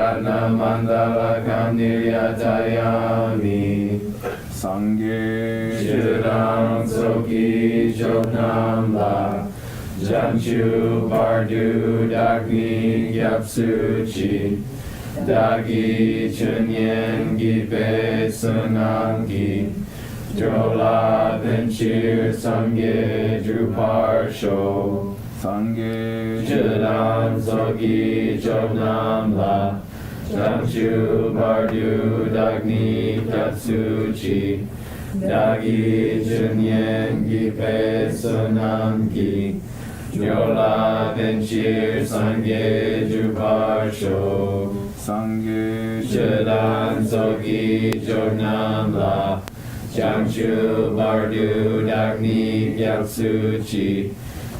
Ratna Mandala Kandiryatayami Sangye Chidang Soki Choknam La Jamchu Bardu Dagni Gyapsuchi Dagi Chunyen Gipe Sunangi Jola Venchir Sangye Druparsho Sangye Chidam Soki Choknam La Jamchu Bardu Dagni Gyapsuchi Dagi Chunyen Gipe Sunangi Jola Venchir Sangye Druparsho Sangye Chedan Sogi Jognam La Jamchu Bardu Dagni Gyalsuchi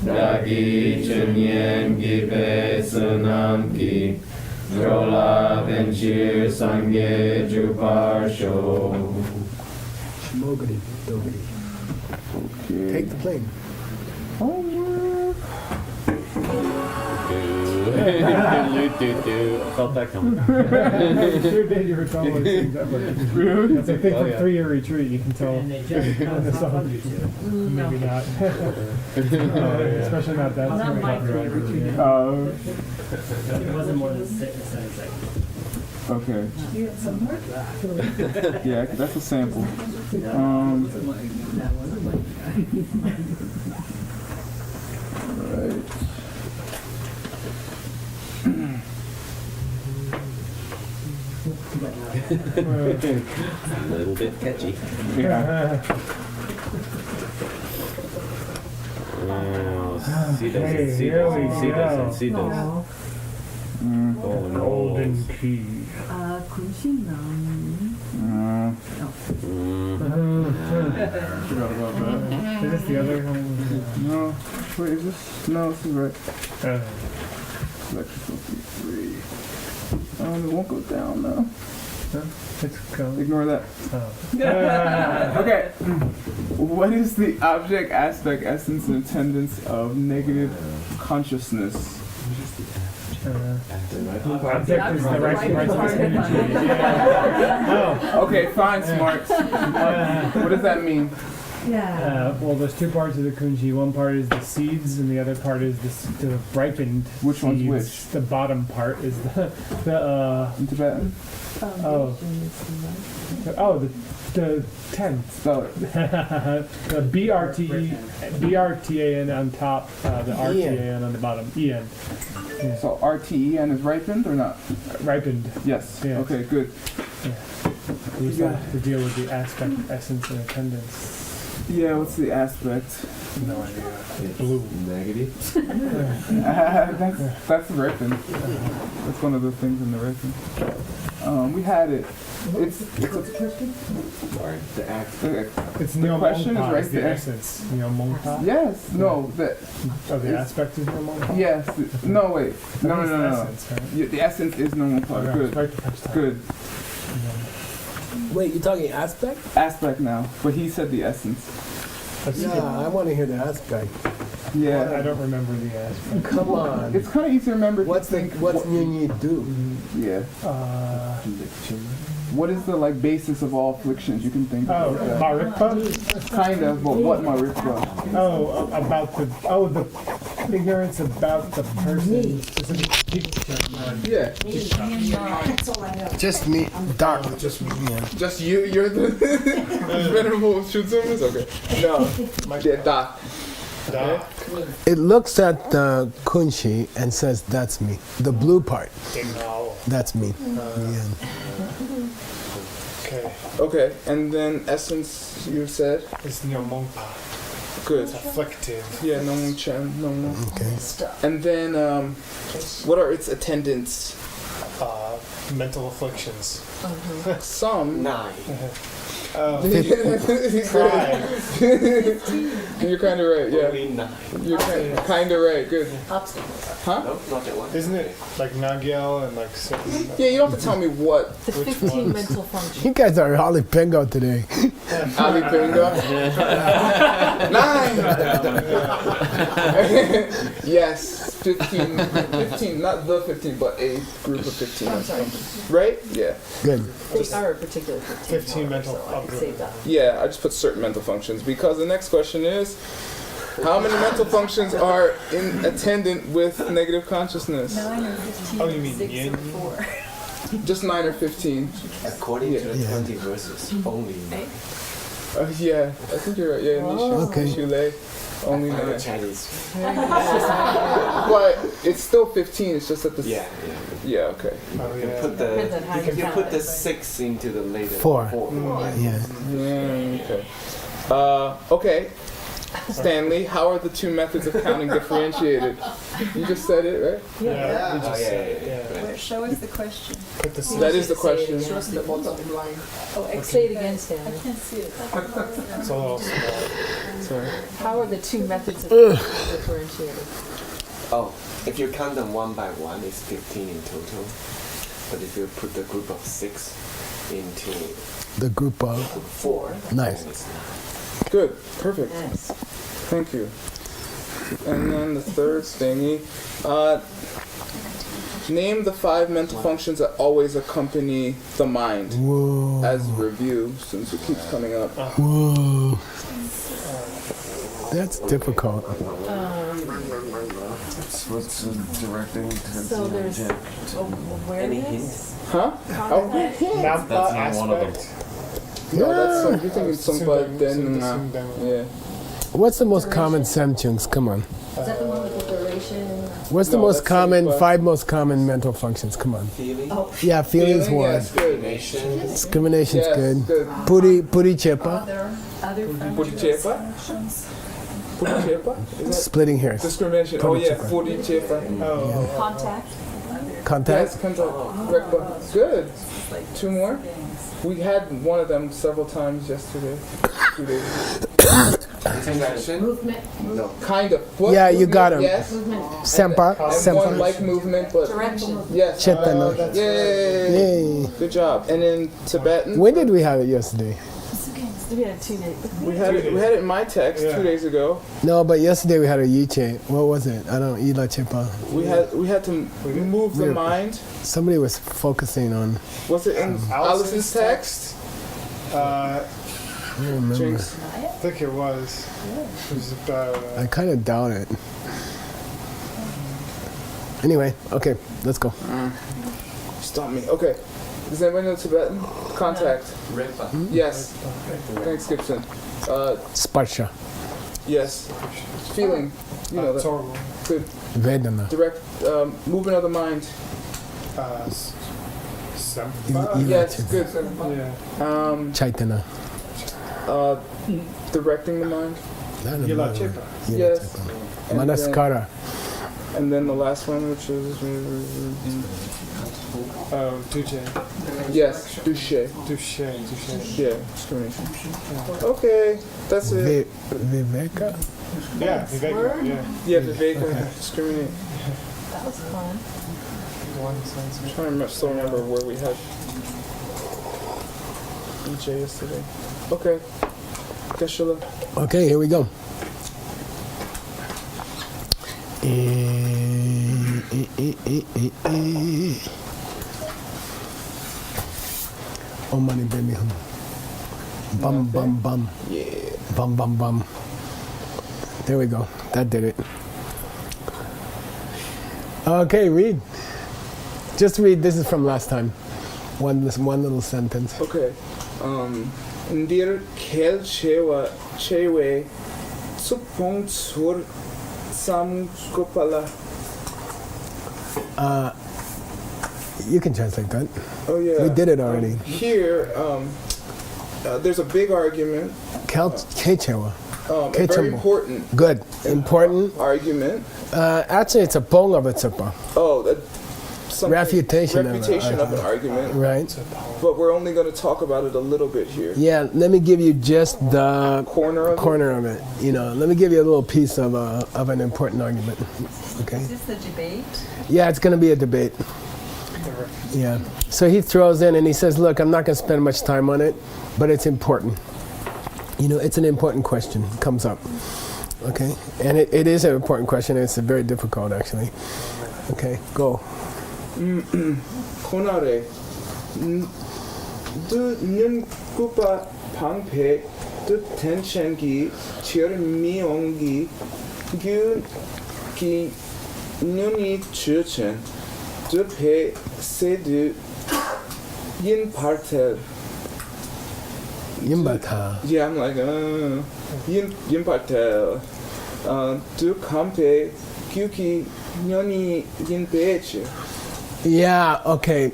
Dagi Chunyen Gipe Sunamki Jola Venchir Sangye Druparsho. Shmogity, dogity. Okay. Take the plane. Homework. Felt that coming. Sure did. You recall those things ever. That's a thing from 3-year retreat. You can tell. And they just found the out song. you too. Maybe not. Especially not that. Well, not my 3-year retreat. Yeah. It wasn't more than 6 or 7 seconds. Okay. You got some more? Yeah, that's a sample. That wasn't my guy. Right. A little bit catchy. Yeah. See those, Okay, see here we those, see go. those, and see those. Mm. Golden key. 군신남. Forgot about that. Is this the other one? No. Wait, is this? No, this is right. Uh, Electrical 3. It won't go down now. it's going. Ignore that. Oh. Okay. What is the object, aspect, essence, and attendance of negative consciousness? Object is the right energy. Yeah. Okay, fine, smarts. What does that mean? Yeah. Well, there's two parts of the kunji. One part is the seeds, and the other part is the ripened Which seeds. one's which? The bottom part is the In Tibetan? the 10th. Spell it. The BRTAN on top, the RTAN on the bottom. EN. Yeah. So RTEN is ripened or not? Ripened. Yes. Yes. Okay, good. We Yeah. have to deal with the aspect, essence, and attendance. Yeah, what's the aspect? No idea. Blue. Negative. That's ripened. That's one of the things in the ripened. We had it. It's Sorry, the act. okay. It's The question is Nyomongpa right is the there. essence. Nyomongpa? Yes. No. The aspect is Nyomongpa? Yes. No. Wait. No. That is the No. essence, right? Yeah, the essence is normal part. Okay, Good. right the first time. Good. Wait, you're talking aspect? Aspect now, but he said the essence. That's Yeah, I want to hear the aspect. I Yeah. don't remember the aspect. Come on. It's kind of easy to remember. If What's you think. Nyunyi do? Yeah. What is the basis of all afflictions? You can think Oh, of that. Marikpa? Kind of, but what Marikwa? Oh, about the ignorance about the person. Specific Yeah. That's all I know. Just me. Dark. Just me. Yeah. Just you. You're the venerable Shutsumas. Okay. No, my dad. Da. It looks at the kunshi and says, "That's me." The blue part. That's me. Yeah. Okay. Okay, and then essence. You said It's Nyomongpa. good. It's afflicted. Yeah, no one chan, no one. Okay. And then what are its attendants? Mental afflictions. Some. 9. He's right. You're kind of right. Yeah. Only 9. You're kind of right. Good. Huh? No, not that one. Isn't it like Nagyel and like 6? Yeah, you don't have to tell me what. The 15 mental functions. You guys are Holly Bingo today. Ali Bingo. 9. Yes, 15, not the 15, but a group of 15. I'm sorry. Right? Yeah. Good. They are a particular 15 mental so I can save that. Yeah, I just put certain mental functions because the next question is, how many mental functions are in attendant with negative consciousness? 9 or 15. Oh, you mean 6 yin? or 4. Just 9 or 15. According to the Yeah. 20 verses, only 9. Yeah, I think you're right. Yeah, Okay. Shule, only 9. Chinese. But it's still 15. It's just that the Yeah. yeah. Okay. Oh, You yeah. put Depends on the how you you can count put it, the but- 6 into the later 4. 4. Yeah. Okay. Okay. Stanley, how are the two methods of counting differentiated? You just said it, right? Yeah. we Oh, just yeah, said- yeah, yeah. Show us the question. Put the That is the question. Show us the multiple line. Oh, say it again, Stanley. can't see it. It's a little small. Sorry. How are the two methods of differentiated? Oh, if you count them one by one, it's 15 in total. But if you put the group of 6 into The group of 4, Nice. then it's 9. Good. Perfect. Nice. Thank you. And then the third thingy. Name the 5 mental functions that always accompany the mind. whoa, As review, since it keeps coming up. whoa. That's difficult. What's the directing? So there's Any hint? awareness. Huh? Oh, Nampa That's not one of them. aspect. no, that's some, you're thinking Sundam- somebody then. Sundam- Yeah. What's the most common Samchungs? Come on. Is that the one with the duration? What's the No, most that's common, like, 5 most common mental functions? Come on. Feeling? Oh, Yeah, feelings Feeling, one. yes, good. Nation? Discrimination's Yes, good. good. Puri chepa. other Bodichepa? Bodichepa? Is that Splitting hairs. discrimination? Oh yeah, bodichepa. Oh, contact. Contact. Yes, contact. Rekpa. Good. 2 more? We had one of them several times yesterday. 2 days ago. Interaction? Movement. No. Kind of. What Yeah, you movement? got him. Yes. Movement. Sempa. And one Sempa. like movement, but Direction. yes. Chetana. Yay. Yay. Good job. And in Tibetan, When did we have it yesterday? We had 2 days. we had it in my text Yeah. 2 days ago. No, but yesterday we had a yiche. What was it? I don't know. Ila chepa. We had to move the Weird. mind. Somebody was focusing on. Was it in Allison's text? I I don't remember. Jinx. think it was. It was about. I kind of doubt it. Anyway, okay, let's go. Stop me. Okay. Does anybody know Tibetan? Contact. Yes. Thanks, Gibson. Sparsha. Yes. Feeling. You know It's that. horrible. Good. Vedana. Direct movement of the mind. Sempa? Ila Yes. chepa. Good. Yeah. Chaitana. Directing the mind. I don't Yila know. Chepa. Ila Yes. chepa. And Manaskara. And then the last one, which is Oh, Tuje. yes, douche. Touche. Yeah, discrimination. Okay, that's it. Viveka. Yeah, Vivek. Yeah. Yeah, Viveka, discriminate. That was fun. One sense. I'm trying to still remember where we had EJ yesterday. Okay, Geshe-la. Okay, here we go. Oh, money, baby. Bum, bum, bum. Yeah. Bum, bum, bum. There we go. That did it. Okay, read. Just read. This is from last time. One little sentence. Okay. Ndir kel chewa chewe supong sur sam kopala. You can translate that. Oh yeah. We did it already. Here, there's a big argument. Kechewa. A very Kechamo. important Good. Important. argument. Actually, it's a pong of a tsupa. Oh, something. Refutation of an Refutation of an argument. argument. Right. But we're only going to talk about it a little bit here. Yeah. Let me give you just the Corner of it. corner of it. You know, let me give you a little piece of an important argument. Okay. Is this the debate? Yeah, it's going to be a debate. Yeah. So he throws in and he says, "Look, I'm not going to spend much time on it, but it's important. You know, it's an important question. Comes up. Okay, and it is an important question. It's a very difficult, actually. Okay, go. 코너래. 는 쿠파 방패 드 텐션기 치르미옹기 규기 눈이 주천 드페 세드 인 파르텔. Yimbata. Yeah, I'm like, yin partel. Du campe, gyuki, nyoni, yin peche. Yeah. Okay.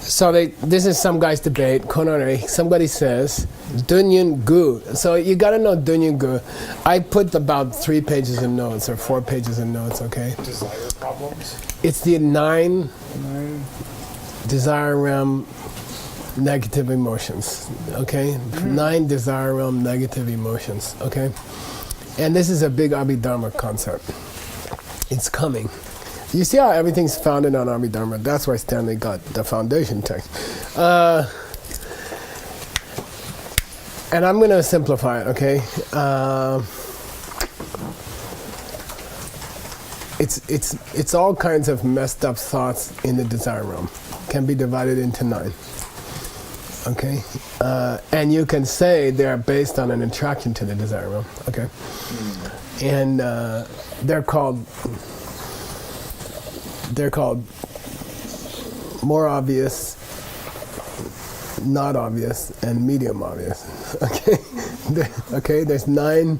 So this is some guy's debate. Konore. Somebody says Dunyun Gu. So you got to know Dunyun Gu. I put about 3 pages of notes or 4 pages of notes. Okay. Desire problems. It's the 9 desire realm negative emotions. Okay. 9 desire realm negative emotions. Okay. And this is a big Abhidharma concept. It's coming. You see how everything's founded on Abhidharma? That's why Stanley got the foundation text. And I'm going to simplify it, okay? It's all kinds of messed up thoughts in the desire realm. Can be divided into 9. Okay? And you can say they're based on an attraction to the desire realm. Okay? And they're called more obvious, not obvious, and medium obvious. Okay? Okay, there's 9.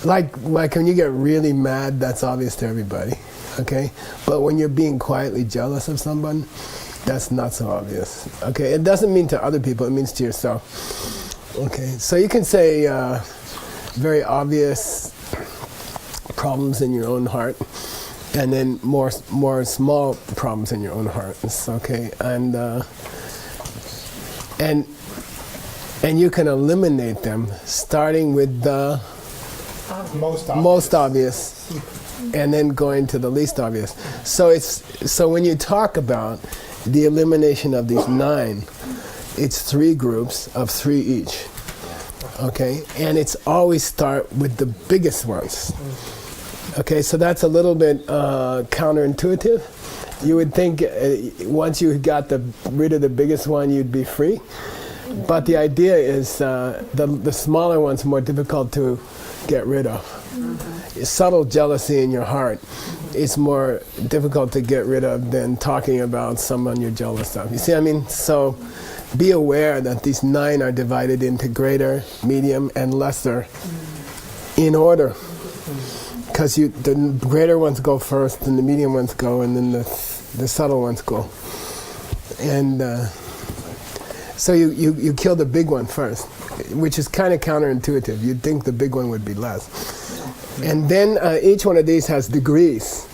Like when you get really mad, that's obvious to everybody. Okay? But when you're being quietly jealous of someone, that's not so obvious. Okay? It doesn't mean to other people, it means to yourself. Okay? So you can say very obvious problems in your own heart, and then more small problems in your own heart. It's okay, and you can eliminate them starting with the most obvious, and then going to the least obvious. So when you talk about the elimination of these 9, it's 3 groups of 3 each. Okay, and it's always start with the biggest ones. Okay, so that's a little bit counterintuitive. You would think once you got rid of the biggest one, you'd be free. But the idea is the smaller one's more difficult to get rid of. Subtle jealousy in your heart is more difficult to get rid of than talking about someone you're jealous of. You see what I mean? So be aware that these 9 are divided into greater, medium, and lesser in order. Because the greater ones go first, and the medium ones go, and then the subtle ones go. And so you kill the big one first, which is kind of counterintuitive. You'd think the big one would be less. And then each one of these has degrees.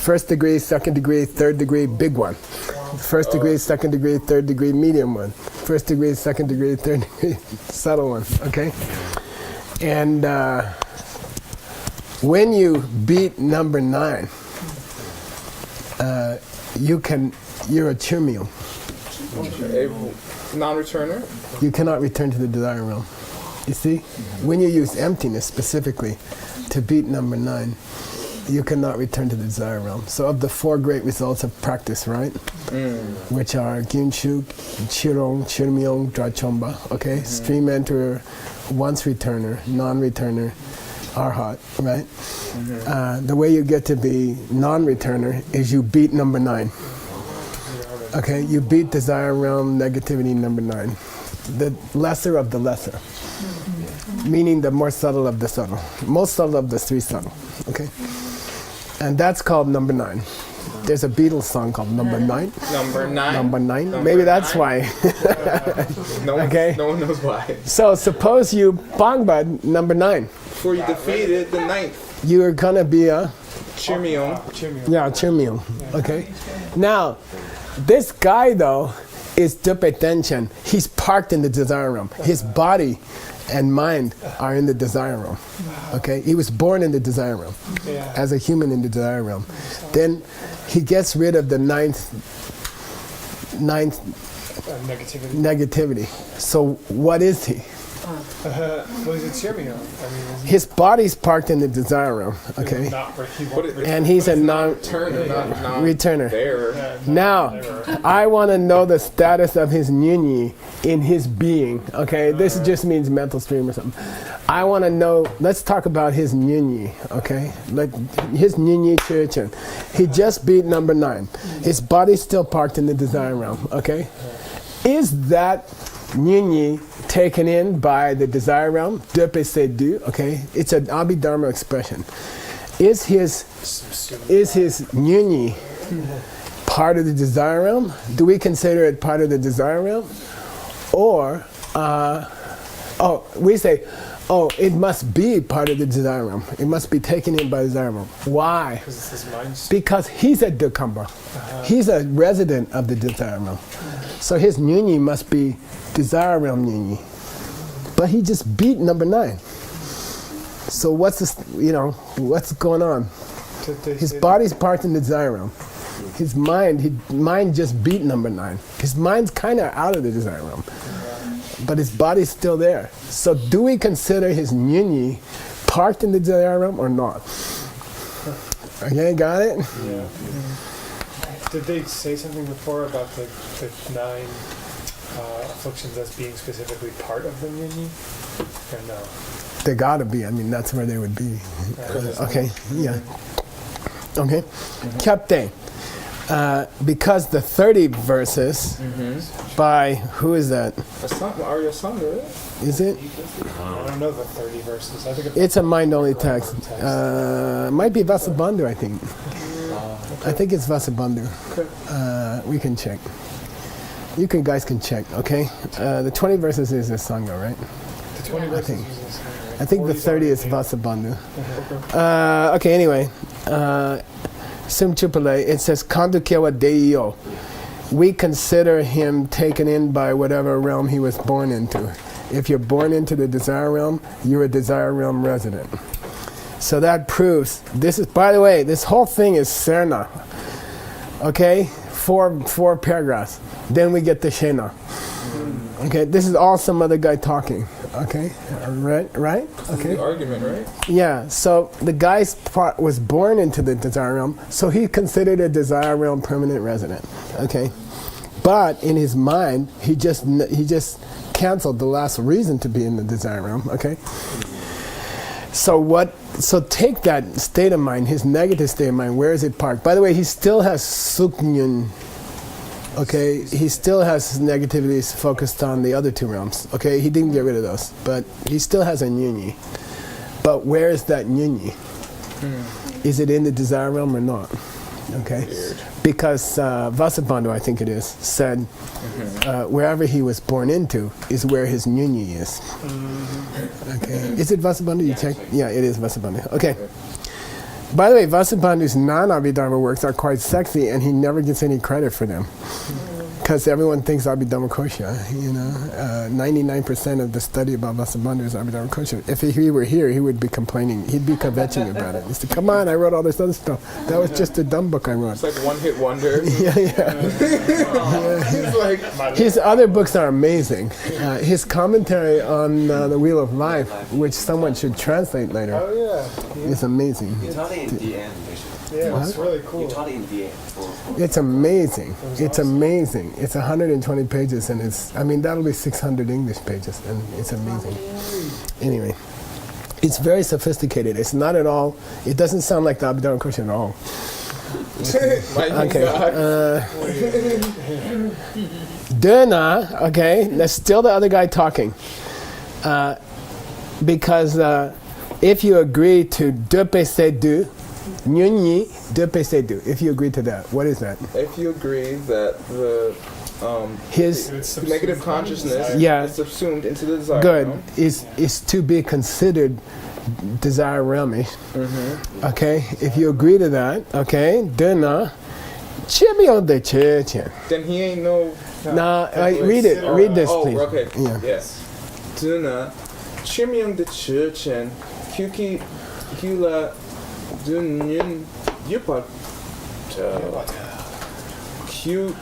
1st degree, 2nd degree, 3rd degree, big one. 1st degree, 2nd degree, 3rd degree, medium one. 1st degree, 2nd degree, 3rd degree, subtle one. Okay? And when you beat number 9, you're a chirmio. A non-returner? You cannot return to the desire realm. You see? When you use emptiness specifically to beat number 9, you cannot return to the desire realm. So of the 4 great results of practice, right? Which are Gyunshuk, Chirong, Chirmyong, Drachomba, okay? Stream enterer, once returner, non-returner, Arhat, right? The way you get to be non-returner is you beat number 9. Okay, you beat desire realm negativity number 9. The lesser of the lesser. Meaning the more subtle of the subtle. Most subtle of the 3 subtle. Okay? And that's called number 9. There's a Beatles song called Number 9. Number 9. Number 9. Number Maybe that's 9. why. Okay. No one knows why. So suppose you bongbud number 9. Before you defeated the 9th. you're gonna be a Chimio. yeah, chimio. Okay. Now, this guy though is Dupe Tenchen. He's parked in the desire realm. His body and mind are in the desire realm. Okay. He was born in the desire realm as a human in the desire realm. Then he gets rid of the ninth negativity. So what is he? Well, he's a Chimio. I mean, His body's parked in the desire realm. Okay. not where he But wants And he's a Turner, not returner. there. Now, I want to know the status of his nyunyi in his being. Okay, this just means mental stream or something. I want to know. Let's talk about his nyunyi. Okay, like his nyunyi churchen. He just beat number 9. His body's still parked in the desire realm. Okay, is that nyunyi taken in by the desire realm? Dupe se du. Okay, it's an Abhidharma expression. Is his nyunyi part of the desire realm? Do we consider it part of the desire realm? Or, we say, it must be part of the desire realm. It must be taken in by the desire realm. Why? Because it's his mind. Because he's a Dukamba. He's a resident of the desire realm. So his nyunyi must be desire realm nyunyi. But he just beat number 9. So what's this, what's going on? His body's parked in the desire realm. His mind just beat number 9. His mind's kind of out of the desire realm. But his body's still there. So do we consider his nyunyi parked in the desire realm or not? Okay, got it? Yeah. Did they say something before about the 9 afflictions as being specifically part of the nyunyi? Or no? They gotta be. I mean, that's where they would be. Okay, yeah. Okay. Kyapte. Because the 30 verses by, who is that? Arya Sangha, right? Is it? I don't know the 30 verses. I think It's a mind-only text. Might be Vasubandhu, I think. I think it's Vasubandhu. We can check. You guys can check, okay? The 20 verses is the Sangha, right? the 20 verses. think. was this, right? I think the 30 is Vasubandhu. Okay, anyway. Sim Chupale, it says Kandukewa Deio. We consider him taken in by whatever realm he was born into. If you're born into the desire realm, you're a desire realm resident. So that proves, this is, by the way, this whole thing is Serna. Okay? Four paragraphs. Then we get the Shena. Okay, this is all some other guy talking. Okay, right? Okay. The argument, right? Yeah, so the guy's part was born into the desire realm, so he considered a desire realm permanent resident. Okay, but in his mind, he just canceled the last reason to be in the desire realm. Okay. So take that state of mind, his negative state of mind. Where is it parked? By the way, he still has suknyun. Okay, he still has his negativities focused on the other two realms. Okay, he didn't get rid of those, but he still has a nyunyi. But where is that nyunyi? Is it in the desire realm or not? Okay, because Vasubandhu, I think it is, said wherever he was born into is where his nyunyi is. Okay, is it Vasubandhu? You check? Yeah, it is Vasubandhu. Okay. By the way, Vasubandhu's non-Abhidharma works are quite sexy, and he never gets any credit for them. Because everyone thinks Abhidharma Kosha, 99% of the study about Vasubandhu is Abhidharma Kosha. If he were here, he would be complaining. He'd be kvetching about it. He'd say, come on, I wrote all this other stuff. That was just a dumb book I wrote. It's like one-hit wonder. Yeah. He's like, His other books are amazing. His commentary on The Wheel of Life, which someone should translate later, is amazing. You taught it in the end, Bishop. Yeah, it's really cool. You taught it in the end. It's amazing. It's amazing. It's 120 pages, and that'll be 600 English pages, and it's amazing. Anyway, it's very sophisticated. It's not at all, it doesn't sound like the Abhidharma Kosha at all. Okay. Dena, okay, that's still the other guy talking. Because if you agree to Dupe Se Du, Nyunyi Dupe Se Du, if you agree to that, what is that? if you agree that the His negative consciousness Yeah. is subsumed into the desire good realm, is to be considered desire realmish. Okay, if you agree to that, okay, then chibion de chechen. Then he ain't no. Now read it. Read this, Oh, please. okay. Yeah. Yes. Duna, Chimyong de Churchen, Kyuki Hula Dunyun Yupat. Q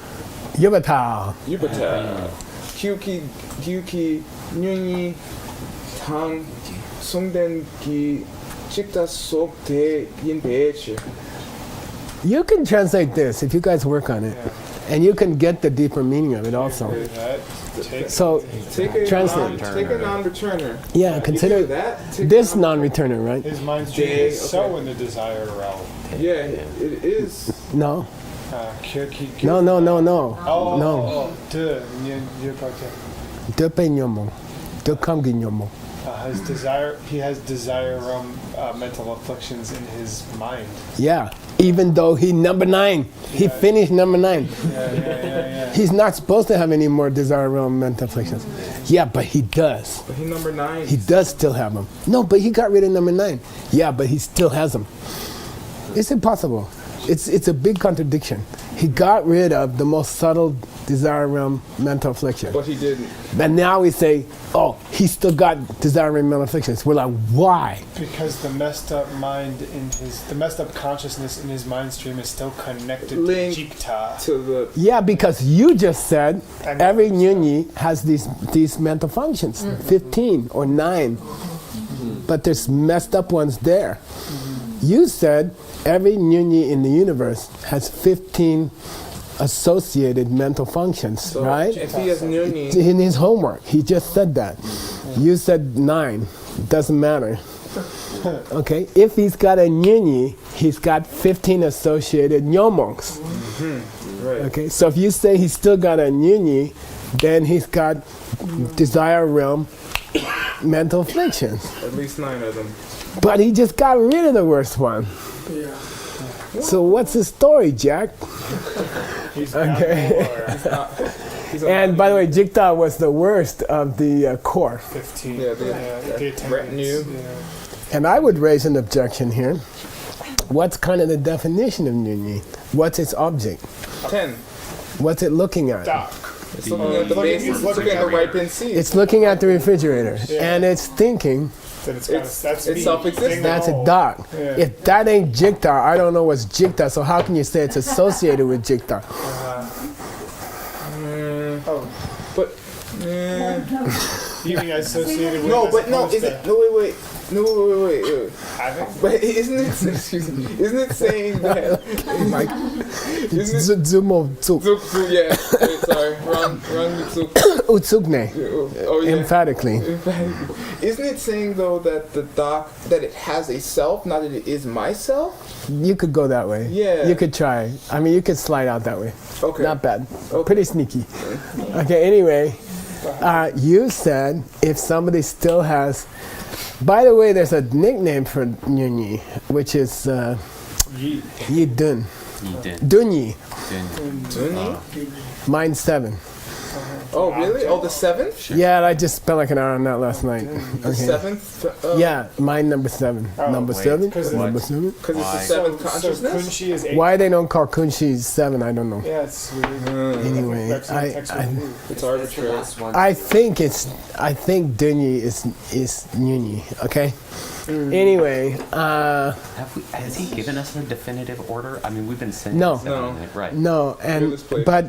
Yubata. Yubata. Kyuki Nyunyi Tang Songden Ki Chikta Sok De Yin Beche. You can translate this if you guys work on it, and you can get the deeper meaning of it also. So Take a Translate. non-returner. yeah, You consider do that. Take this a non-returner, right? His mind stream Day, is so okay. in the desire realm. Yeah, it is. No, Kyoki. no, no, no, no, Oh, no. Depe nyomo, dekamgi nyomo. His desire. He has desire realm mental afflictions in his mind. Yeah, even though he number 9, he finished number 9. Yeah. He's not supposed to have any more desire realm mental afflictions. Yeah, but he does. But he number 9. He does still have them. No, but he got rid of number 9. Yeah, but he still has them. It's impossible. It's a big contradiction. He got rid of the most subtle desire realm mental affliction. But he didn't. And now we say, oh, he still got desire realm mental afflictions. We're like, why? Because the messed up mind the messed up consciousness in his mind stream is still connected Linked to Jikta. To the Yeah, because you just said And- every Nyunyi has these mental functions, 15 or 9. But there's messed up ones there. You said every Nyunyi in the universe has 15 associated mental functions, so right? if he has Nyunyi, In his homework, he just said that. You said 9. Doesn't matter. Okay, if he's got a Nyunyi, he's got 15 associated Nyomongs. right? Okay, so if you say he's still got a Nyunyi, then he's got desire realm mental afflictions. At least 9 of them. But he just got rid of the worst one. So what's the story, Jack? He's Okay. He's a- And by the way, Jikta was the worst of the core. 15. Yeah, the attendants, retinue. yeah. And I would raise an objection here. What's kind of the definition of Nyunyi? What's its object? 10. What's it looking at? Doc. It's looking at the base. It's looking at the ripe and seed. It's looking at the refrigerator and it's thinking Then it's got It's me. self-existent. that's a dog. Yeah. If that ain't Jikta, I don't know what's Jikta, so how can you say it's associated with Jikta? Oh, But you mean associated with? no, as but no. opposed Is to it? No, wait. No, wait. having? But isn't it? Excuse me. Isn't it saying that? Isn't it? Zumo Tsuk. Zuk, yeah. Wait, sorry. Wrong Zuk. Utsugne. Oh yeah. Emphatically. Isn't it saying though that that it has a self, not that it is myself? You could go that way. Yeah. You could try. I mean, you could slide out that way. Okay. Not bad. Okay. Pretty sneaky. Okay, anyway, you said if somebody still has. By the way, there's a nickname for Nyunyi, which is Ye. Yidun. Dun. Dunyi. Duni? Mine's 7. Oh really? Oh, the 7th? Yeah, I just spent like an hour on that last night. The Okay. 7th? Yeah, mine number 7. Number wait. 7? 'Cause Number what? 7? Because it's the Why? 7th So consciousness. Kunshi is 8. Why they don't call Kunshi 7, I don't know. Yeah, it's weird. Anyway, That's not I textbook It's clue. That's the arbitrary. last one. I think Dunyi is Nyunyi, okay? Anyway, Has he given us a definitive order? I mean, we've been saying No. No. Right. no, and this place. but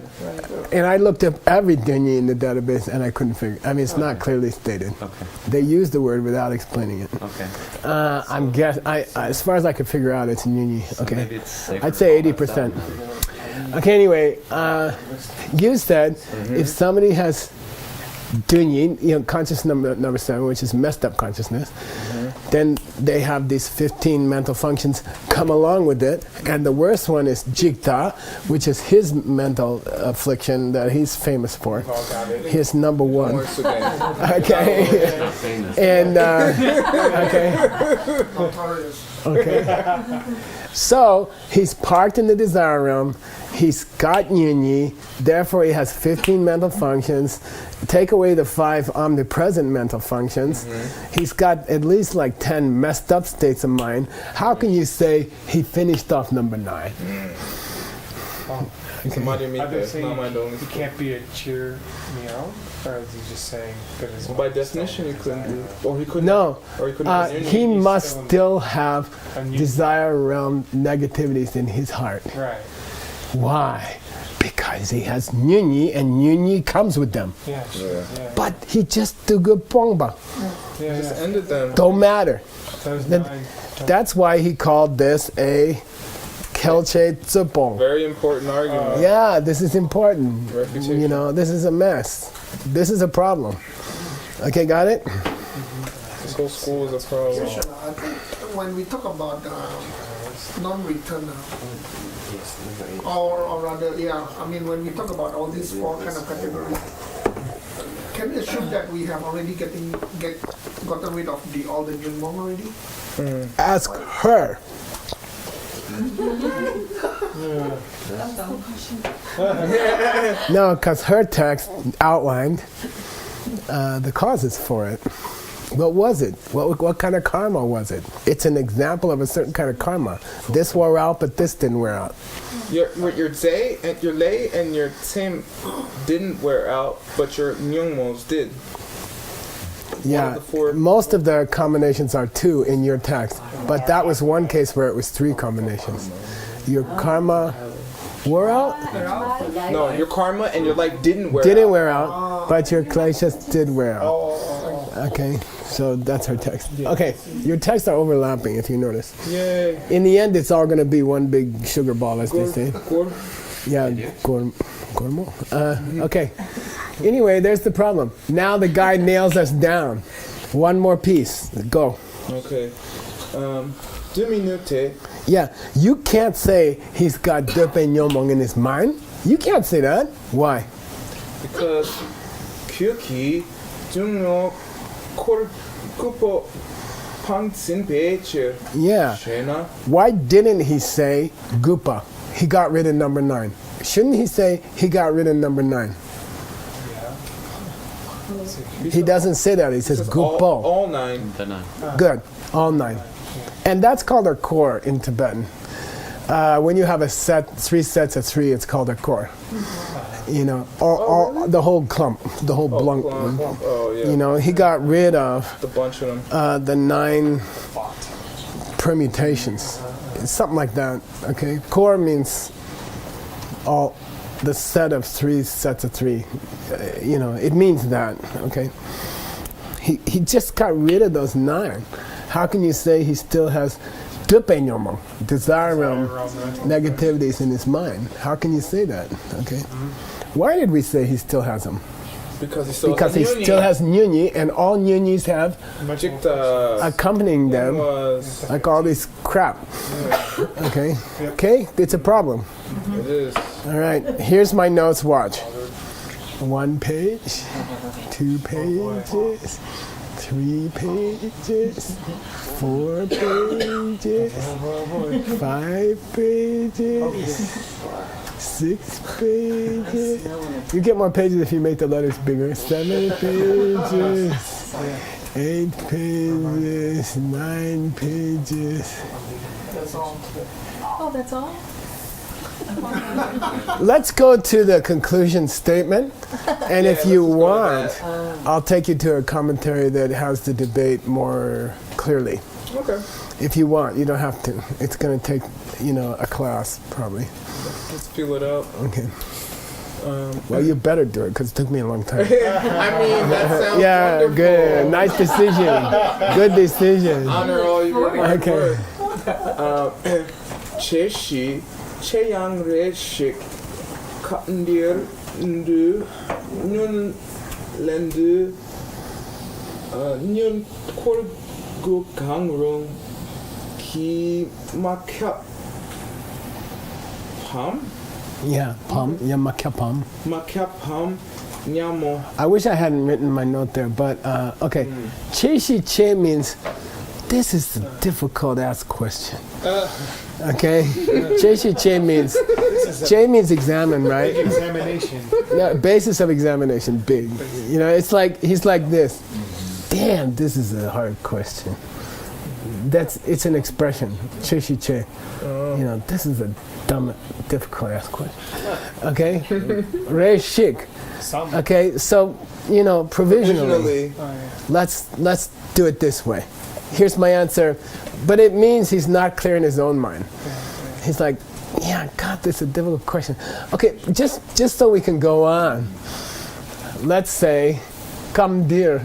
I looked up every Dunyi in the database and I couldn't figure. I mean, it's not clearly stated. Okay. They use the word without explaining it. Okay. As far as I could figure out, it's Nyunyi. Okay, Maybe it's safer I'd say to call it 80%. Okay, anyway, you said if somebody has Dunyi, conscious number 7, which is messed up consciousness, then they have these 15 mental functions come along with it, and the worst one is Jikta, which is his mental affliction that he's famous for. Oh, got it. His number 1. Once again. Okay, Not famous. and okay. So he's parked in the desire realm. He's got Nyunyi, therefore he has 15 mental functions. Take away the 5 omnipresent mental functions. He's got at least like 10 messed up states of mind, how can you say he finished off number 9? Somebody Are make they that. saying Not my only. he can't be a cheer meow? Or is he just saying that his Well, by mind is definition, he still couldn't desire? be. Or he couldn't. No, Or he couldn't. be he union. must still in- still have And you- desire around negativities in his heart. Right. Why? Because he has nyunyi, and nyunyi comes with them. Yeah, sure. Yeah. But he just do good pongba. Yeah, Just yeah. ended them. Don't matter. Those Then- 9. That's why he called this a kelche tsupong. Very important argument. Yeah, this is important. Refutation. You know, this is a mess. This is a problem. Okay, got it? This whole school is a problem. Question, I think when we talk about non-return, Yes, number 8. or rather, yeah, I mean, when we talk about all these 4 kind of categories, can we assume that we have already gotten rid of all the Nyunmong already? Ask her. No, because her text outlined the causes for it. What was it? What kind of karma was it? It's an example of a certain kind of karma. This wore out, but this didn't wear out. Your Zay and your Lei and your Tim didn't wear out, but your Nyungmos did. Yeah, the 4 most of the combinations are 2 in your text, but that was one case where it was 3 combinations. Your karma wore out, No, your karma and your light didn't wear didn't out. wear out, but your kleshas did wear out. Okay, so that's her text. Okay, your texts are overlapping if you notice. Yay. In the end, it's all going to be one big sugar ball, as they say. Gor- Yeah, gormo. Okay. Anyway, there's the problem. Now the guy nails us down. One more piece. Go. Okay. 2 minutes. Yeah, you can't say he's got Depe Nyomong in his mind. You can't say that. Why? Because Kyuki Jungno Kor Kupo Pangsin Page. Yeah. Shena. Why didn't he say Gupa? He got rid of number 9. Shouldn't he say he got rid of number 9? He doesn't say that. He says Gupo. All 9. The 9. Good. All 9. And that's called a core in Tibetan. When you have a set, 3 sets of 3, it's called a core. You know, or the whole clump, the whole blunk. Oh, yeah. You know, he got rid of The bunch of them. the 9 permutations. It's something like that. Okay. Core means all the set of 3 sets of 3. You know, it means that. Okay. He just got rid of those 9. How can you say he still has dupenyomong, desire realm negativities in his mind? How can you say that? Okay. Why did we say he still has them? Because he still Because has he still has nyunyi, and all nyunyis have Jikta accompanying them was. like all this crap. Okay. Okay. It's a problem. It is. All right. Here's my notes. Watch. 1 page, 2 pages, 3 pages, 4 pages, 5 pages, 6 pages. You get more pages if you make the letters bigger. 7 pages, 8 pages, 9 pages. Oh, that's all? Let's go to the conclusion statement, and if you want, I'll take you to a commentary that has the debate more clearly. Okay. If you want, you don't have to. It's going to take, a class probably. Let's feel it out. Okay. Well, you better do it because it took me a long time. I mean, that sounds Yeah, wonderful. good. Nice decision. Good decision. Honor all your hard Okay. work. Cheshi, Cheyang Reshik, Katandir, Ndu, Nyun Lendu, Nyun Korgu Gangrung, Ki Makyap Pam, Yeah, pum. Yeah, makyapum. Makyapam, Nyamo. I wish I hadn't written my note there, but okay. Cheshi che means this is a difficult ass question. Okay? Cheshi che means examine, right? Examination. No, basis of examination, big. It's like he's like this. Damn, this is a hard question. it's an expression. Che shi che. You know, this is a dumb, difficult ass question. Okay, re shik. Some. Okay, so you know, provisionally, Provisionally. let's do it this way. Here's my answer, but it means he's not clear in his own mind. He's like, yeah, God, this is a difficult question. Okay, just so we can go on. Let's say, come dear.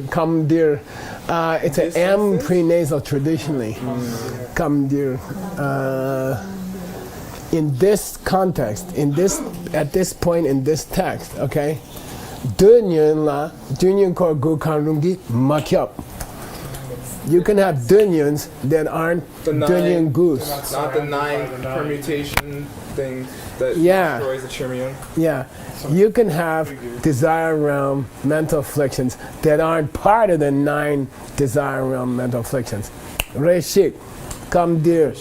It's an M prenasal traditionally. Come dear. In this context, at this point in this text, okay, dunyan la dunyan ko gu kanrungi makyap. You can have dunyans that aren't The nine- dunyan gus. Not the 9 permutation thing that Yeah. destroys the Chirmyung. Yeah, you can have desire realm mental afflictions that aren't part of the 9 desire realm mental afflictions. Reshik, come dear,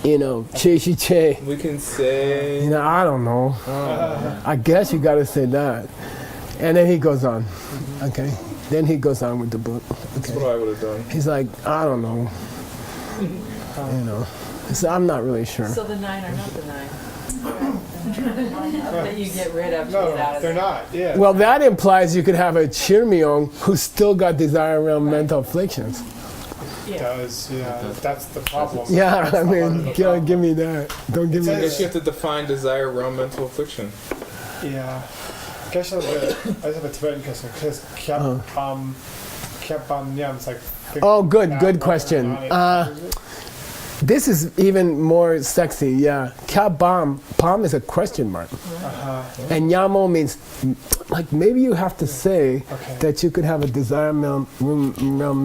you know, che shi che. We can say. You know, I don't know. I guess you got to say that. And then he goes on. Okay. Then he goes on with the book. That's Okay. what I would have done. He's like, I don't know. You know, so I'm not really sure. So the 9 are not the 9. That you get rid of to No, get out of they're there. not. Yeah. Well, that implies you could have a Chirmyong who's still got desire around mental afflictions. It does. Yeah. That's the problem. Yeah, That's I the heart mean, of the give me that. Don't give me I guess that. you have to define desire, realm, mental affliction. Yeah. I guess I just have a Tibetan question because Kyabam Nyam is like. Oh, good Yeah, question. on it. This is even more sexy, yeah. Kabam, Pam is a question mark. And Yamo means, like, maybe you have to say Okay. that you could have a desire realm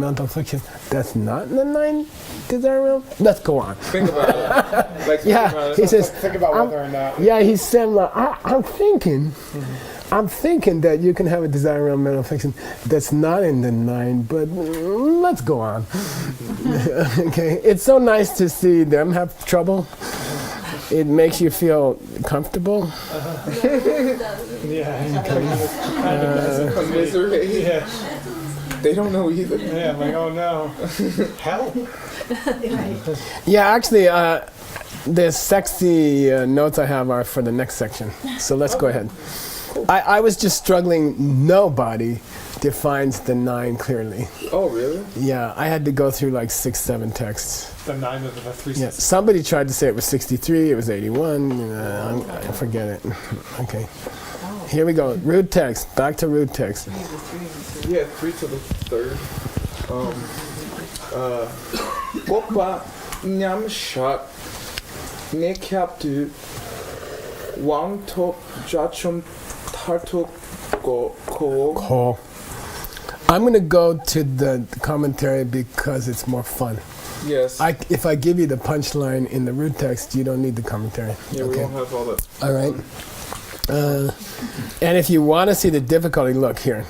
mental affliction that's not in the 9 desire realm. Let's go on. Think about it. Like, think Yeah, about he it. says, Think about I'm- whether or not. yeah, he said, like, I'm thinking that you can have a desire around mental affliction that's not in the 9, but let's go on. Okay, it's so nice to see them have trouble. It makes you feel comfortable. Yeah. Commiserate. Yeah. They don't know either. Yeah. I'm like, oh no. Help. Yeah, actually, the sexy notes I have are for the next section. So let's go ahead. I was just struggling. Nobody defines the 9 clearly. Oh, really? Yeah, I had to go through like 6, 7 texts. The 9 of the 3. Yeah, somebody tried to say it was 63, it was 81. I forget it. Okay. Here we go. Root text. Back to root text. Yeah, 3 to the 3rd. Kokpa nyam shak nekyaptu wang top jachum tartuk go ko. Cool. I'm going to go to the commentary because it's more fun. Yes. If I give you the punchline in the root text, you don't need the commentary. Yeah, we won't have all that. All right. And if you want to see the difficulty, look here.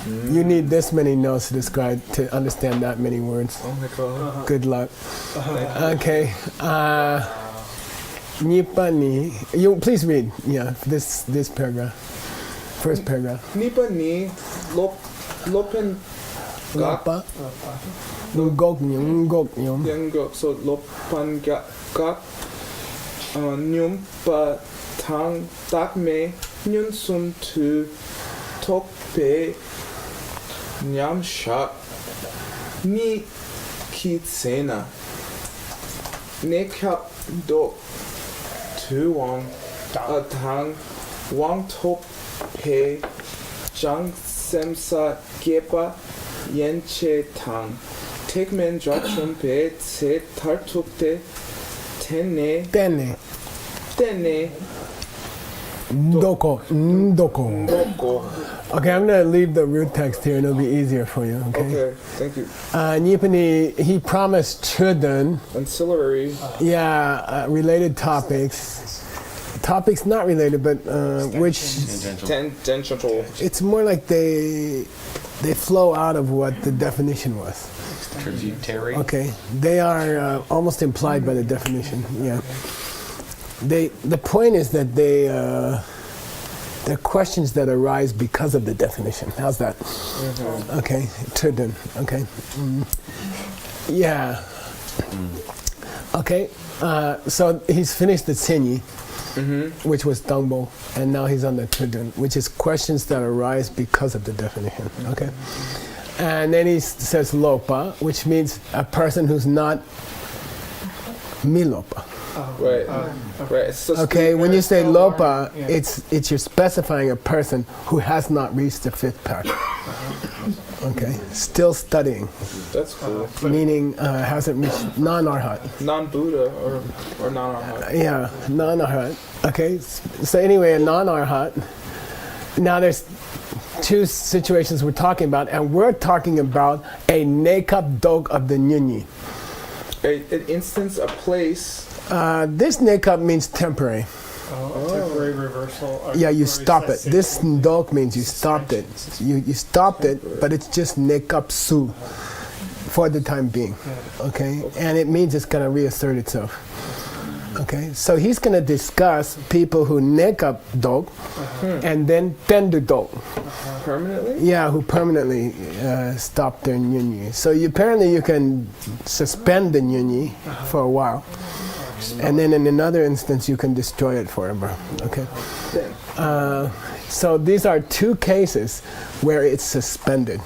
You need this many notes to describe to understand that many words. Oh my god. Good luck. Okay. Nipani. You please read. Yeah, this paragraph. First paragraph. Nipa ni lopen gak Lapa. Ngok nyum. yango so lopan gak nyum pa tang tak me nyun sum tu tok pe nyam shak ni ki tsena ne kap do tu wang tang wang top pe jang semsa gepa yen che tang tekmen jachum pe tse tartuk te tenne Tene. tenne Ndoko. doko. Okay, I'm going to leave the root text here and it'll be easier for you, okay? Okay, thank you. Nipani, he promised children, Ancillary. related topics. Topics not related, but which Tangential. it's more like they flow out of what the definition was. Tributary. Okay, they are almost implied by the definition. Yeah. The point is that they're questions that arise because of the definition. How's that? Okay, children. Okay. Yeah. Okay, so he's finished the Tsinyi, which was Dongbo, and now he's on the Tudun, which is questions that arise because of the definition. Okay, and then he says Lopa, which means a person who's not Milopa. Right. Right. So Okay, when you say Lopa, yeah. it's you're specifying a person who has not reached the fifth path. Okay, still studying, that's cool. meaning hasn't reached non-arhat. Non-Buddha or non-Arhat. Yeah, non-arhat. Okay, so anyway, a non-arhat. Now there's two situations we're talking about, and we're talking about a nekap dog of the Nyunyi. An instance, a place. This nekap means temporary. Temporary reversal. or Yeah, you temporary stop it. cessation. This dog means you stopped it. You stopped it, but it's just nekap su for the time being. Okay, and it means it's gonna reassert itself. Okay, so he's gonna discuss people who nekap dog and then tendu dog. Permanently? Yeah, who permanently stop their nyunyi. So apparently you can suspend the nyunyi for a while, and then in another instance you can destroy it forever. Okay. So these are two cases where it's suspended.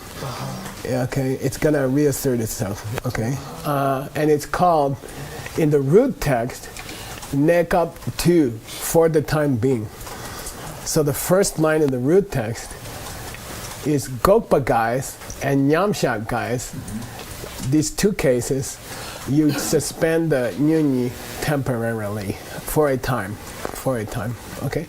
Okay, it's gonna reassert itself. Okay, and it's called in the root text nekap tu for the time being. So the first line in the root text is Gokpa guys and Nyamshat guys. These two cases, you suspend the Nyunyi temporarily for a time. Okay?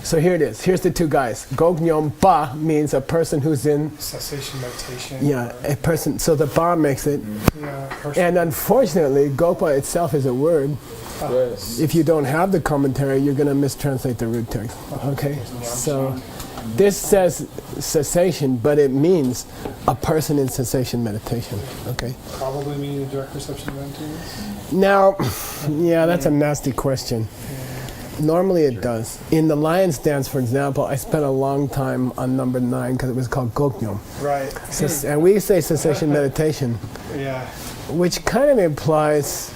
So here it is. Here's the two guys. Gok Nyom Pa means a person who's in, Cessation meditation. yeah, a person. So the Ba makes it. Yeah, person. And unfortunately, Gokpa itself is a word. Yes. If you don't have the commentary, you're going to mistranslate the root text. Okay? So this says cessation, but it means a person in cessation meditation. Okay? Probably meaning a direct perception of emptiness. Now, yeah, that's a nasty question. Normally it does. In the Lion's Dance, for example, I spent a long time on number 9 because it was called Goknyom. Right. And we say cessation meditation, Yeah. which kind of implies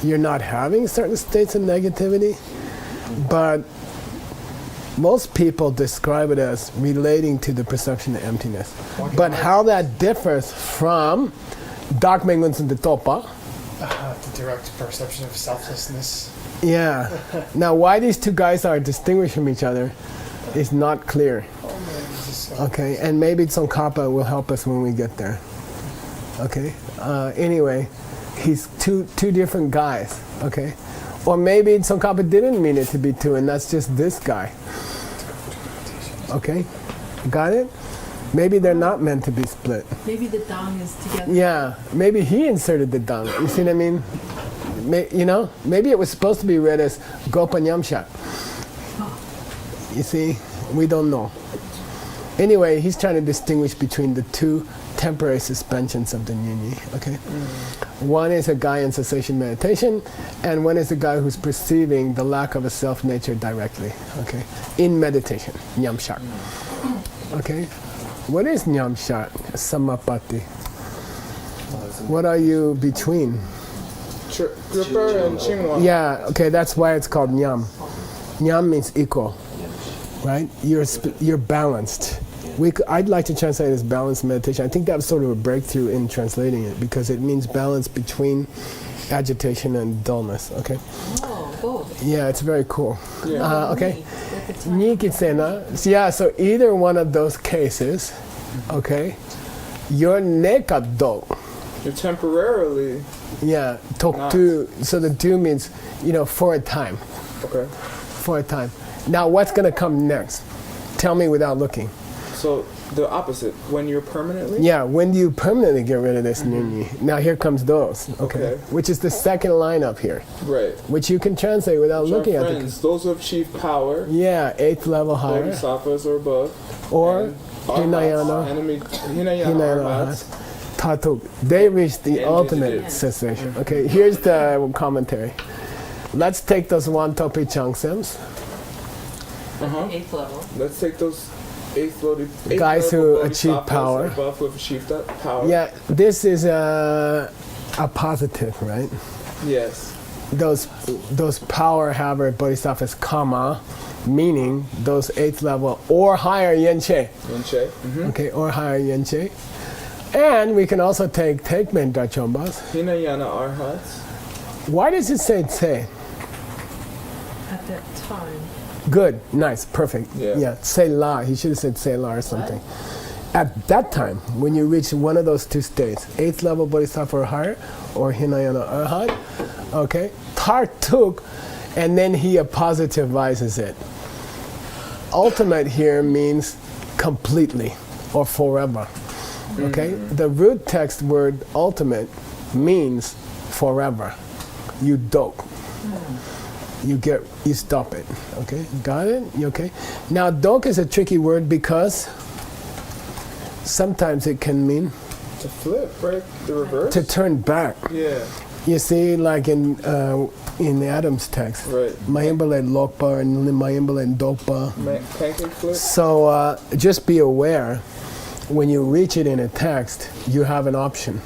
you're not having certain states of negativity, but most people describe it as relating to the perception of emptiness. But how that differs from Dakmengun and the Topa, The direct perception of selflessness. yeah. Now, why these two guys are distinguished from each other is not clear. Okay, and maybe Tsongkhapa will help us when we get there. Okay. Anyway, he's two different guys. Okay, or maybe Tsongkhapa didn't mean it to be two, and that's just this guy. Okay, got it? Maybe they're not meant to be split. Maybe the dong is together. Yeah, maybe he inserted the dang. You see what I mean? You know, maybe it was supposed to be read as Gopanyamshat. You see, we don't know. Anyway, he's trying to distinguish between the two temporary suspensions of the Nyunyi. Okay, one is a guy in cessation meditation, and one is a guy who's perceiving the lack of a self nature directly. Okay, in meditation, Nyamshat. Okay, what is Nyamshat? Samapati. What are you between? Gripper and Chingwa. Yeah, okay, that's why it's called Nyam. Nyam means equal, right? You're balanced. I'd like to translate it as balanced meditation. I think that was sort of a breakthrough in translating it because it means balance between agitation and dullness. Okay. Oh, both. Yeah, it's very cool. Yeah. Okay. Nikitsena. Yeah, so either one of those cases, okay, you're nekado. You're temporarily. Yeah, toktu. So the do means, for a time. Okay. For a time. Now, what's going to come next? Tell me without looking. So the opposite. When you're permanently. Yeah, when do you permanently get rid of this Nyunyi? Now here comes those, okay? Which is the second line up here, Right. which you can translate without Which are looking at friends, those who achieve power, Yeah, 8th level higher, bodhisattvas or above, or and Hinayana, Hinayana arhats. Tatuk. They reach the And ultimate visitors. cessation. Okay, here's the commentary. Let's take those Wantopi Changsems, Uh-huh. 8th level. Let's take those eighth Guys level who achieve bodhisattvas power. above who have achieved that power. Yeah, this is a positive, right? Yes. Those power haver bodhisattvas, karma, meaning those 8th level or higher yenche. Yenche. Okay, or higher yenche. And we can also take Tekmen Dachombas. Hinayana Arhats. Why does it say tse? At that time. Good, nice, perfect. Yeah. Say la. He should have said say la or something. At that time, when you reach one of those 2 states, 8th level bodhisattva or higher, or Hinayana Arhat, okay, Tartuk, and then he positivizes it. Ultimate here means completely or forever. Okay, the root text word ultimate means forever. You dok. You stop it. Okay, got it? You okay? Now, dok is a tricky word because sometimes it can mean To flip, right? The reverse? to turn back. Yeah. You see, like in Adam's text, Right. Mayimbale Lokpa and Mayimbale Dokpa. Pancake flip? So just be aware, when you reach it in a text, you have an option.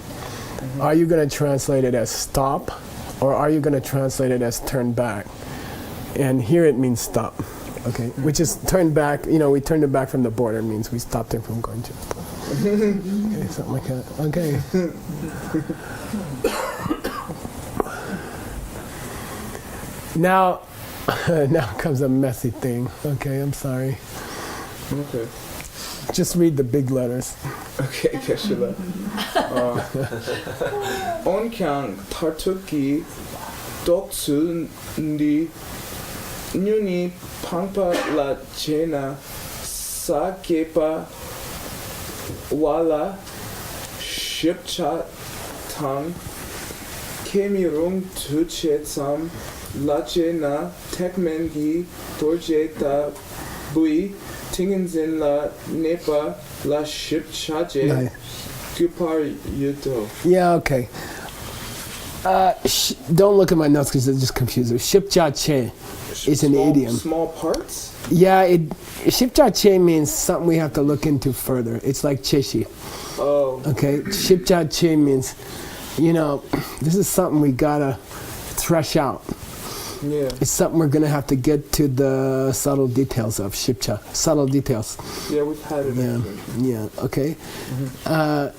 Are you going to translate it as stop, or are you going to translate it as turn back? And here it means stop, okay? Which is turn back, we turned it back from the border, means we stopped it from going to the border. Okay, something like that, okay. Now comes a messy thing, okay, I'm sorry. Okay. Just read the big letters. Okay, Keshila. Onkyang Tartuki Doksu Ndi Nyuni Pangpa La Chena Sakepa Wala Shipcha Tam Kemirung Tuche Tam La Chena Tekmengi Dorje Ta Bui Tinginzin La Nepa La Shipchaje Nice. Gupar Yuto. Yeah, okay. Don't look at my notes because they're just confusing. Shipcha-che is an idiom. Small parts? Yeah, Shipcha-che means something we have to look into further. It's like cheshi. Oh. Okay, Shipcha-che means, this is something we gotta thresh out. Yeah. It's something we're gonna have to get to the subtle details of Shipcha. Subtle details. Yeah, we've had it. Yeah, okay.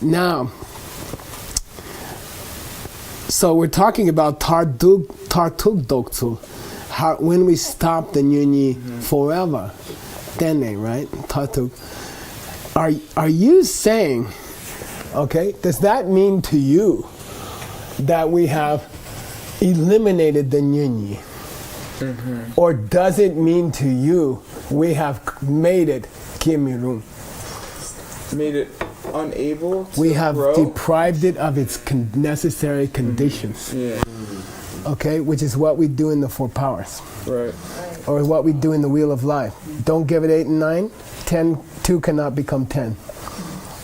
Now, so we're talking about Tartuk Doktu, when we stop the Nyunyi forever. Dene, right? Tartuk. Are you saying, okay, does that mean to you that we have eliminated the Nyunyi? Or does it mean to you we have made it Kimirun? Made it unable to We have grow? deprived it of its necessary conditions. Yeah, Okay, which is what we do in the 4 powers, right. or what we do in the Wheel of Life. Don't give it 8 and 9. 2 cannot become 10.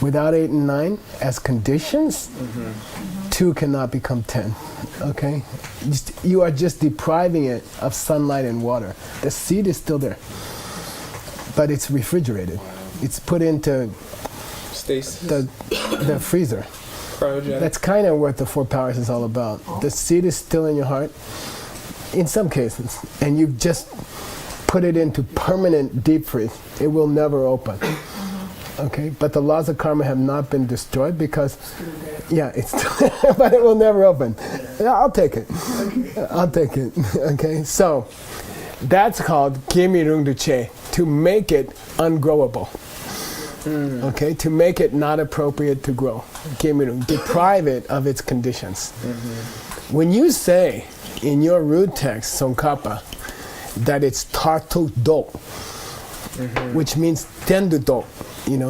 Without 8 and 9 as conditions, 2 cannot become 10. Okay, you are just depriving it of sunlight and water. The seed is still there, but it's refrigerated. It's put into Stasis. the freezer. Cryogenic. That's kind of what the 4 powers is all about. The seed is still in your heart, in some cases, and you've just put it into permanent deep freeze. It will never open. Okay, but the laws of karma have not been destroyed because, it's, but it will never open. Yeah, I'll take it. I'll take it. Okay, so that's called Kimirung Duche, to make it ungrowable. Okay, to make it not appropriate to grow. Kimirung, deprive it of its conditions. When you say in your root text, Tsongkhapa, that it's Tartuk Do, which means Tendu Do,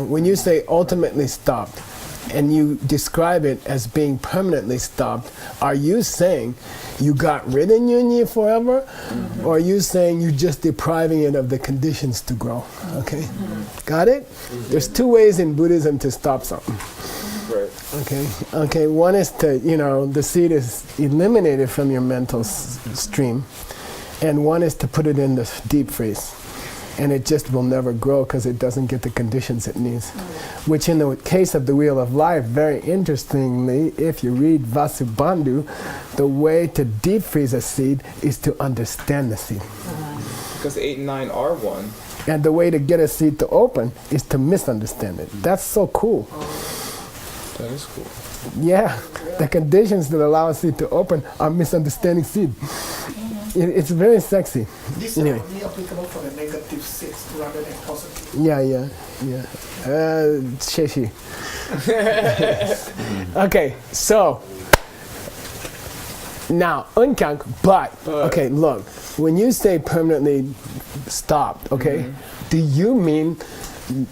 when you say ultimately stopped, and you describe it as being permanently stopped, are you saying you got rid of Nyunyi forever? Or are you saying you're just depriving it of the conditions to grow? Okay? Got it? There's 2 ways in Buddhism to stop something. Right. Okay, one is to, the seed is eliminated from your mental stream, and one is to put it in the deep freeze. and it just will never grow because it doesn't get the conditions it needs. Which in the case of the Wheel of Life, very interestingly, if you read Vasubandhu, the way to defreeze a seed is to understand the seed. Because 8 and 9 are one. And the way to get a seed to open is to misunderstand it. That's so cool. That is cool. Yeah, the conditions that allow a seed to open are misunderstanding seed. It's very sexy. This is Anyway. only applicable for the negative 6 rather than positive. Yeah. Sheshi. Okay, so now unkank, but okay, look, when you say permanently stopped, okay, do you mean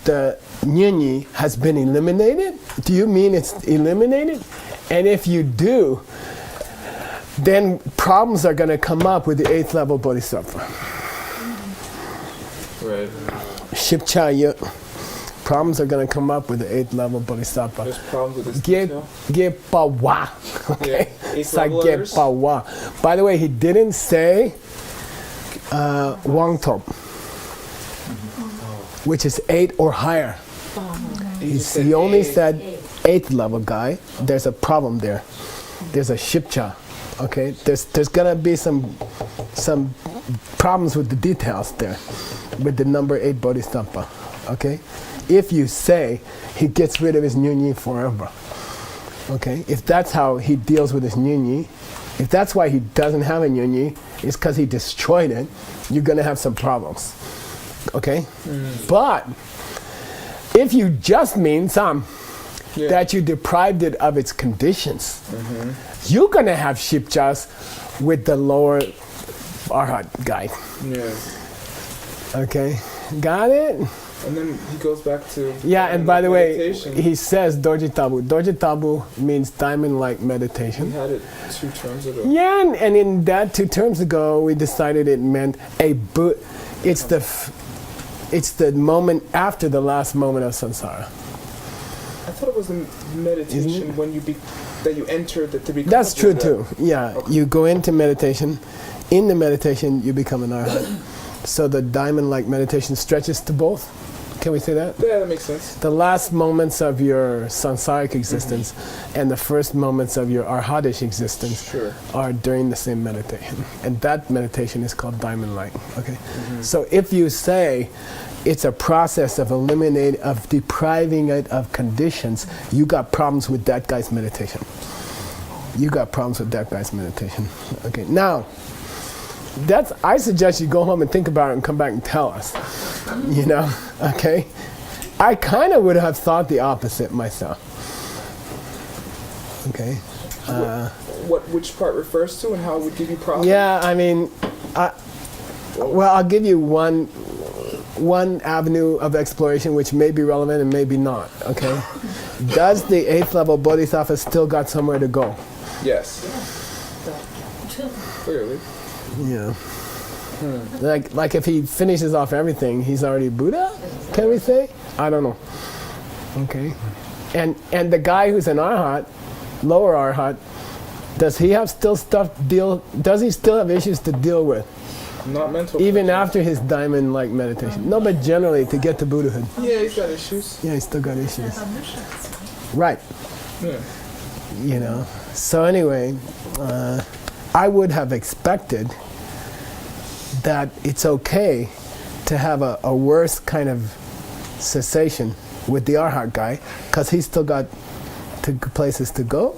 the nyinyi has been eliminated? Do you mean it's eliminated? And if you do, then problems are going to come up with the 8th level bodhisattva. Right. Shipchaya. Problems are going to come up with the 8th level bodhisattva. There's problems with this Ge detail. pawa. Okay? Yeah. 8th It's like level ge letters? pawa. By the way, he didn't say wang top, which is 8 or higher. He only said 8th level guy. There's a problem there. There's a shipcha. Okay? There's gonna be some problems with the details there, with the number 8 bodhisattva. Okay? If you say he gets rid of his nyunyi forever. Okay? If that's how he deals with his nyunyi, if that's why he doesn't have a nyunyi, it's because he destroyed it, you're gonna have some problems. Okay? But if you just mean that you deprived it of its conditions, you're gonna have shipchas with the lower arhat guy. Yeah. Okay, got it? And then he goes back to Yeah, and by the way, meditation. he says Dorji Tabu. Dorji Tabu means diamond-like We meditation. had it 2 terms ago. Yeah, and in that 2 terms ago, we decided it meant it's the moment after the last moment of samsara. I thought it was the meditation when you that you entered to become. That's a true Buddha. too. Yeah, you go into meditation. In the meditation, you become an arhat. So the diamond-like meditation stretches to both. Can we say that? Yeah, that makes sense. The last moments of your samsaric existence and the first moments of your arhatish existence Sure. are during the same meditation. And that meditation is called diamond-like. Okay? So if you say it's a process of depriving it of conditions, you got problems with that guy's meditation. Okay, now, I suggest you go home and think about it and come back and tell us. You know, okay? I kind of would have thought the opposite myself. Okay? Which part refers to and how it would give you problems? Yeah, I mean, I'll give you one avenue of exploration which may be relevant and maybe not, okay? Does the 8th level bodhisattva still got somewhere to go? Yes. Clearly. Yeah. Like if he finishes off everything, he's already Buddha? Can we say? I don't know. Okay. And the guy who's an arhat, lower arhat, does he still have issues to deal with? Not mental. Even after his diamond-like meditation. No, but generally to get to Buddhahood. Yeah, he's got issues. Yeah, he's still got issues. Right. Yeah. You know. So anyway, I would have expected that it's okay to have a worse kind of cessation with the arhat guy, because he's still got places to go.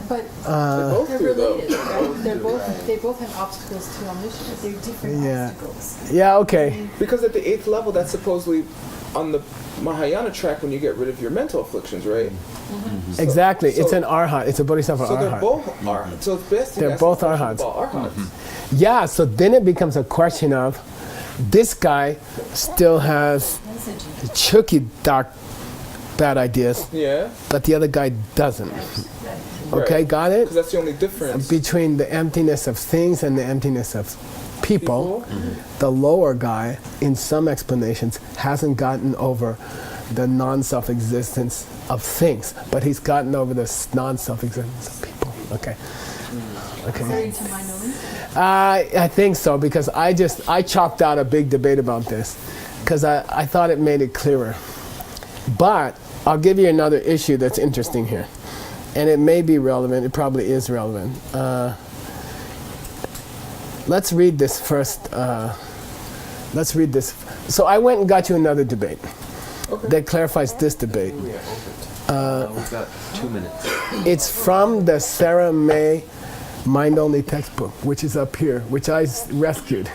But both they're do, though. related, right? They both have obstacles to omniscience. They're different obstacles. Yeah, okay. Because at the 8th level, that's supposedly on the Mahayana track when you get rid of your mental afflictions, right? Exactly. So- it's an arhat. It's a bodhisattva So they're arhat. both arhats. So it's best to They're ask both the question arhats. about arhats. Yeah, so then it becomes a question of, this guy still has chooky, dark, bad ideas, Yeah. but the other guy doesn't. Okay, got it? Because that's the only difference. Between the emptiness of things and the emptiness of people, the lower guy, in some explanations, hasn't gotten over the non-self-existence of things, but he's gotten over the non-self-existence of people. Okay. Okay. According to my knowledge. I think so, because I chalked out a big debate about this because I thought it made it clearer. But I'll give you another issue that's interesting here. And it may be relevant, it probably is relevant. Let's read this first. Let's read this. So I went and got you another debate that clarifies this debate. We've got 2 minutes. It's from the Sarah May Mind Only textbook, which is up here, which I rescued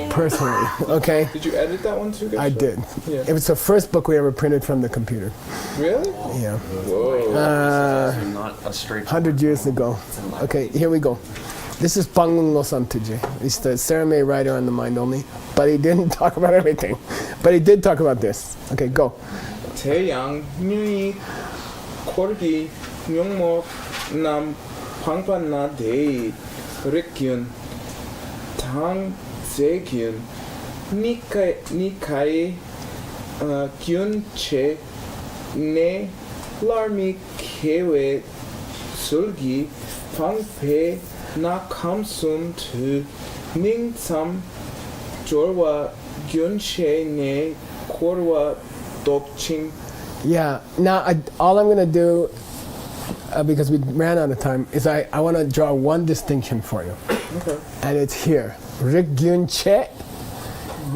personally. Okay? Did you edit that one too, guys? I did. Yeah. It was the first book we ever printed from the computer. Really? Yeah. Whoa. Not a straight. 100 years ago. Okay, here we go. This is Pangung Losan Tuje. He's the Sarah May writer on the Mind Only, but he didn't talk about everything. But he did talk about this. Okay, go. 태양, 뉴이, 코르기, 명목, 남, 방판나 데이, 렉균, 당, 세균, 니카이, 균, 체, 네, 라미, 케웨, 술기, 방패, 나 감숨, 트, 닝삼, 졸와, 균체, 네, 코르와, 독칭. Yeah, now all I'm going to do, because we ran out of time, is I want to draw one distinction for you. Okay. And it's here. Rik-gyun che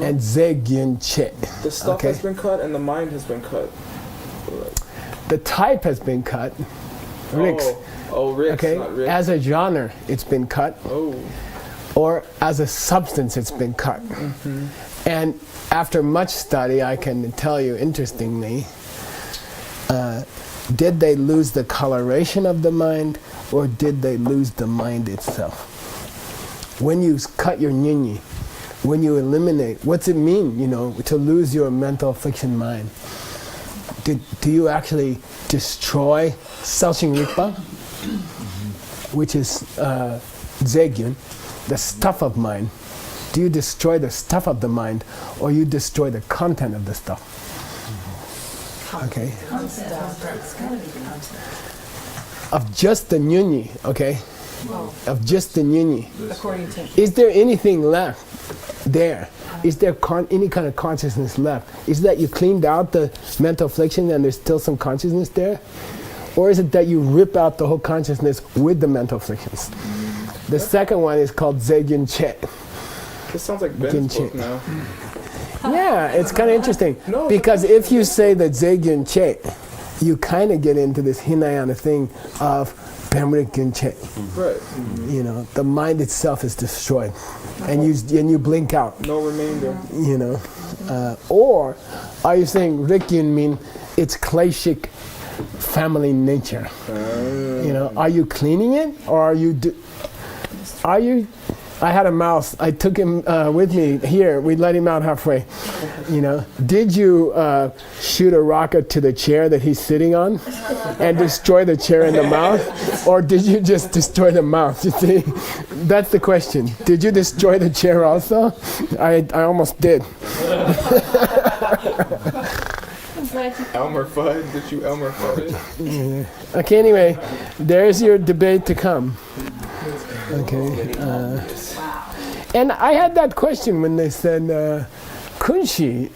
and Ze-gyun che. The stuff has been cut and the mind has been cut. The type has been cut. Riks. Oh, Riks, Okay, not Rick. as a genre, it's been cut. Oh. Or as a substance, it's been cut. And after much study, I can tell you, interestingly, did they lose the coloration of the mind, or did they lose the mind itself? When you cut your nyinyi, when you eliminate, what's it mean, to lose your mental affliction mind? Do you actually destroy Selching Rikpa, which is Ze-gyun, the stuff of mind? Do you destroy the stuff of the mind, or you destroy the content of the stuff? Okay. Of just the nyunyi, okay? Of just the nyunyi. According to Is there anything left there? Is there any kind of consciousness left? Is that you cleaned out the mental affliction and there's still some consciousness there? Or is it that you rip out the whole consciousness with the mental afflictions? The second one is called Ze-gyun che. This sounds like Ben's book now. Yeah, it's kind of interesting. No, Because if you say that Ze-gyun che, you kind of get into this Hinayana thing of Pemrik-gyun che. Right. The mind itself is destroyed. And you blink out. No remainder. Or are you saying Rik-gyun mean it's Kleshik family nature? Are you cleaning it, or are you I had a mouse. I took him with me here. We let him out halfway. Did you shoot a rocket to the chair that he's sitting on and destroy the chair in the mouth? Or did you just destroy the mouth? You see, that's the question. Did you destroy the chair also? I almost did. Elmer Fudd? Did you Elmer Fudd it? Okay, anyway, there's your debate to come. Okay. And I had that question when they said, kunshi,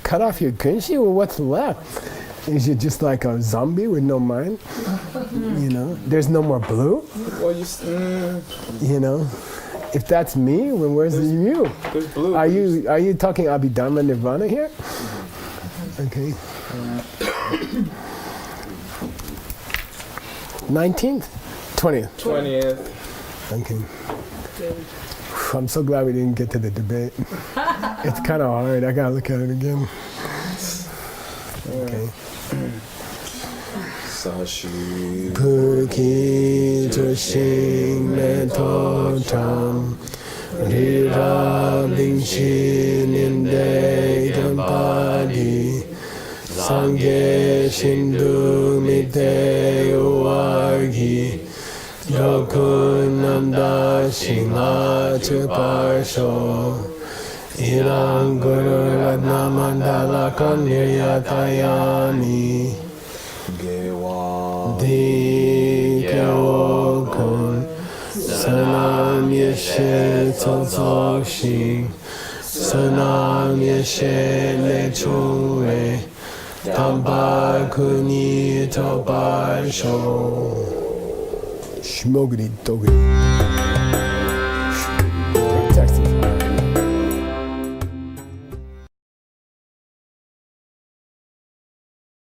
cut off your kunshi? Well, what's left? Is it just like a zombie with no mind? There's no more blue? Well, If that's me, well, where's you? There's blue. Are you talking Abhidharma Nirvana here? Okay. 19th? 20th? 20th. Okay. I'm so glad we didn't get to the debate. It's kind of hard. I gotta look at it again. Okay. Sashi. Purki Tushing Metotam Rira Bingshin Inde Gampadi Sangye Shindu Mite Uargi Yokunanda Shinga Chuparsho Irang Guru Radna Mandala Kanyayatayani Gewa. Di Kyokun 선암 예시 소속시 선암 예시 내주에 담발군이 더발쇼 시모그리 또그리